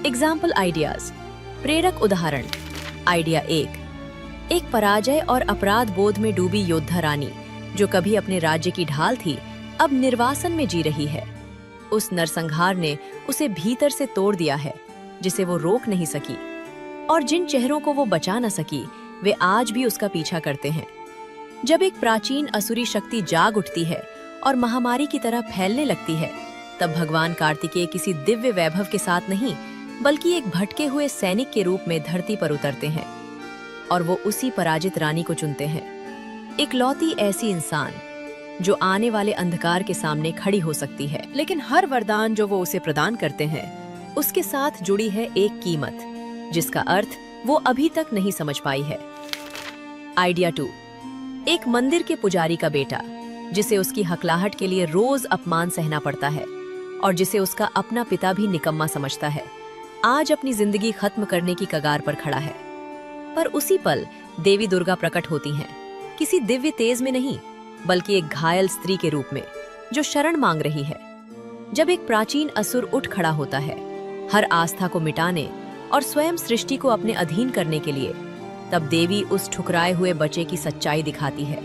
Example ideas. प्रेरक उदाहरण। Idea एक पराजय और अपराध बोध में डूबी योद्धा रानी, जो कभी अपने राज्य की ढाल थी, अब निर्वासन में जी रही है। उस नरसंहार ने उसे भीतर से तोड़ दिया है, जिसे वो रोक नहीं सकी, और जिन चेहरों को वो बचा न सकी, वे आज भी उसका पीछा करते हैं। जब एक प्राचीन असुरी शक्ति जाग उठती है और महामारी की तरह फैलने लगती है, तब भगवान कार्तिकेय किसी दिव्य वैभव के साथ नहीं, बल्कि एक भटके हुए सैनिक के रूप में धरती पर उतरते हैं, और वो उसी पराजित रानी को चुनते हैं। इकलौती ऐसी इंसान जो आने वाले अंधकार के सामने खड़ी हो सकती है, लेकिन हर वरदान जो वो उसे प्रदान करते हैं, उसके साथ जुड़ी है एक कीमत, जिसका अर्थ वो अभी तक नहीं समझ पाई है। आइडिया 2। एक मंदिर के पुजारी का बेटा, जिसे उसकी हकलाहट के लिए रोज अपमान सहना पड़ता है, और जिसे उसका अपना पिता भी निकम्मा समझता है, आज अपनी जिंदगी खत्म करने की कगार पर खड़ा है। पर उसी पल देवी दुर्गा प्रकट होती हैं, किसी दिव्य तेज में नहीं, बल्कि एक घायल स्त्री के रूप में, जो शरण मांग रही है। जब एक प्राचीन असुर उठ खड़ा होता है, हर आस्था को मिटाने और स्वयं सृष्टि को अपने अधीन करने के लिए, तब देवी उस ठुकराए हुए बच्चे की सच्चाई दिखाती है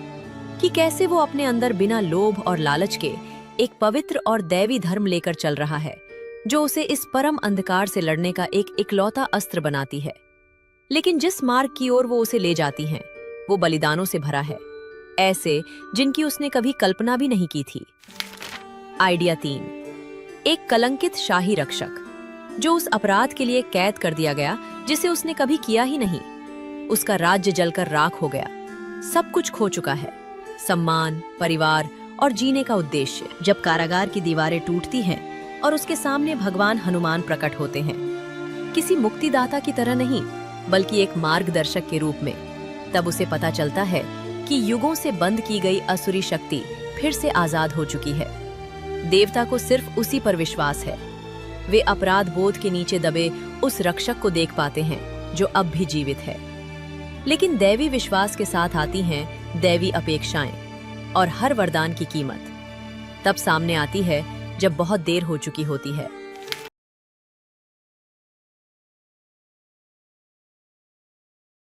कि कैसे वो अपने अंदर बिना लोभ और लालच के एक पवित्र और दैवी धर्म लेकर चल रहा है, जो उसे इस परम अंधकार से लड़ने का एक इकलौता अस्त्र बनाती है। लेकिन जिस मार्ग की ओर वो उसे ले जाती हैं, वो बलिदानों से भरा है, ऐसे जिनकी उसने कभी कल्पना भी नहीं की थी। आइडिया 3। एक कलंकित शाही रक्षक, जो उस अपराध के लिए कैद कर दिया गया जिसे उसने कभी किया ही नहीं। उसका राज्य जलकर राख हो गया, सब कुछ खो चुका है, सम्मान, परिवार और जीने का उद्देश्य। जब कारागार की दीवारें टूटती हैं और उसके सामने भगवान हनुमान प्रकट होते हैं, किसी मुक्तिदाता की तरह नहीं, बल्कि एक मार्गदर्शक के रूप में, तब उसे पता चलता है कि युगों से बंद की गई असुरी शक्ति फिर से आजाद हो चुकी है। देवता को सिर्फ उसी पर विश्वास है। वे अपराध बोध के नीचे दबे उस रक्षक को देख पाते हैं, जो अब भी जीवित है। लेकिन दैवी विश्वास के साथ आती हैं दैवी अपेक्षाएं, और हर वरदान की कीमत तब सामने आती है जब बहुत देर हो चुकी होती है।